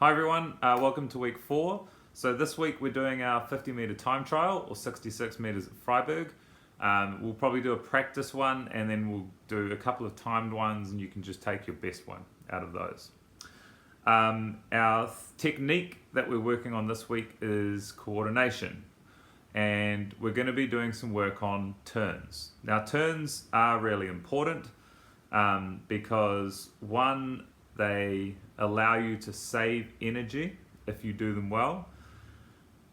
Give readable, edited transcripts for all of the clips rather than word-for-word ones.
Hi everyone, welcome to week 4. So this week we're doing our 50 metre time trial, or 66 metres at Freiburg. We'll probably do a practice one and then we'll do a couple of timed ones and you can just take your best one out of those. Our technique that we're working on this week is coordination, and we're going to be doing some work on turns. Now turns are really important because one, they allow you to save energy if you do them well.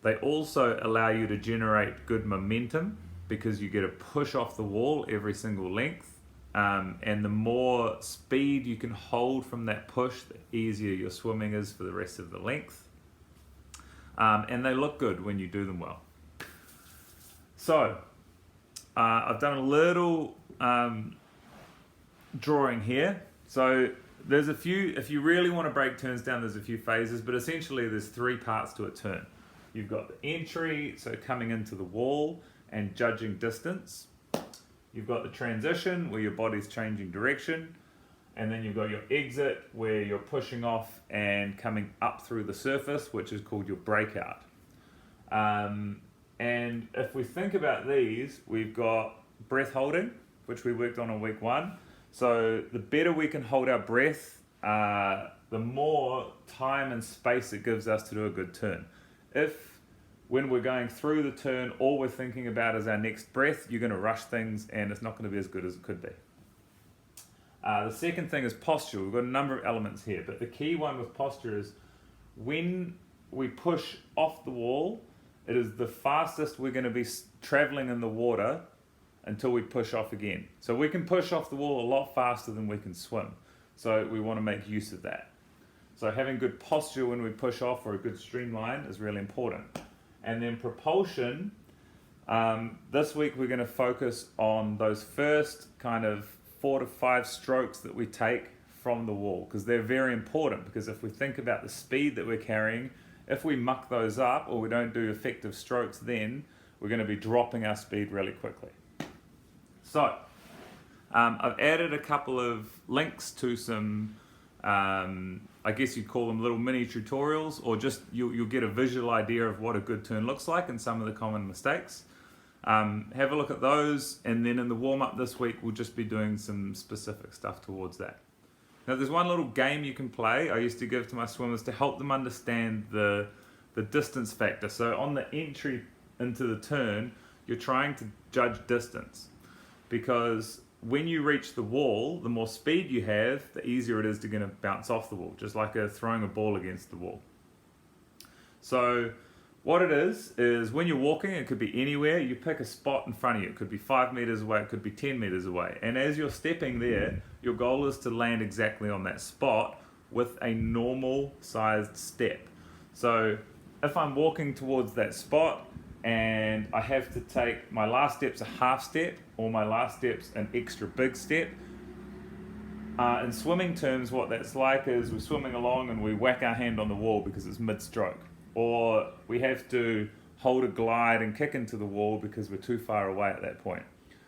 They also allow you to generate good momentum because you get a push off the wall every single length. And the more speed you can hold from that push, the easier your swimming is for the rest of the length. And they look good when you do them well. So, I've done a little drawing here. So there's a few, if you really want to break turns down, there's a few phases, but essentially there's 3 parts to a turn. You've got the entry, so coming into the wall and judging distance. You've got the transition, where your body's changing direction. And then you've got your exit, where you're pushing off and coming up through the surface, which is called your breakout. And if we think about these, we've got breath holding, which we worked on in week 1. So the better we can hold our breath, the more time and space it gives us to do a good turn. If when we're going through the turn, all we're thinking about is our next breath, you're going to rush things and it's not going to be as good as it could be. The second thing is posture. We've got a number of elements here, but the key one with posture is when we push off the wall, it is the fastest we're going to be traveling in the water until we push off again. So we can push off the wall a lot faster than we can swim. So we want to make use of that. So having good posture when we push off, or a good streamline, is really important. And then propulsion, this week we're going to focus on those first kind of 4 to 5 strokes that we take from the wall, because they're very important, because if we think about the speed that we're carrying, if we muck those up or we don't do effective strokes, then we're going to be dropping our speed really quickly. So, I've added a couple of links to some, I guess you'd call them little mini tutorials, or just you'll get a visual idea of what a good turn looks like and some of the common mistakes. Have a look at those, and then in the warm-up this week we'll just be doing some specific stuff towards that. Now there's one little game you can play I used to give to my swimmers to help them understand the distance factor. So on the entry into the turn, you're trying to judge distance, because when you reach the wall, the more speed you have, the easier it is to bounce off the wall, just like throwing a ball against the wall. So what it is when you're walking, it could be anywhere, you pick a spot in front of you. It could be 5 meters away, it could be 10 meters away. And as you're stepping there, your goal is to land exactly on that spot with a normal sized step. So if I'm walking towards that spot and I have to take, my last step's a half step, or my last step's an extra big step. In swimming terms, what that's like is we're swimming along and we whack our hand on the wall because it's mid-stroke. Or we have to hold a glide and kick into the wall because we're too far away at that point.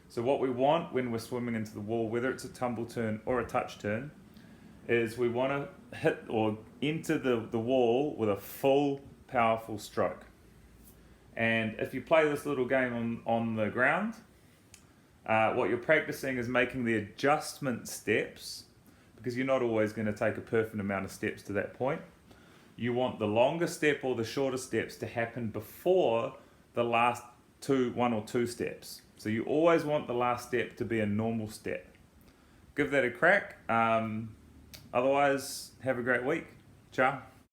So what we want when we're swimming into the wall, whether it's a tumble turn or a touch turn, is we want to hit or enter the wall with a full, powerful stroke. And if you play this little game on the ground, what you're practicing is making the adjustment steps, because you're not always going to take a perfect amount of steps to that point. You want the longer step or the shorter steps to happen before the last 1 or 2 steps. So you always want the last step to be a normal step. Give that a crack. Otherwise, have a great week. Ciao.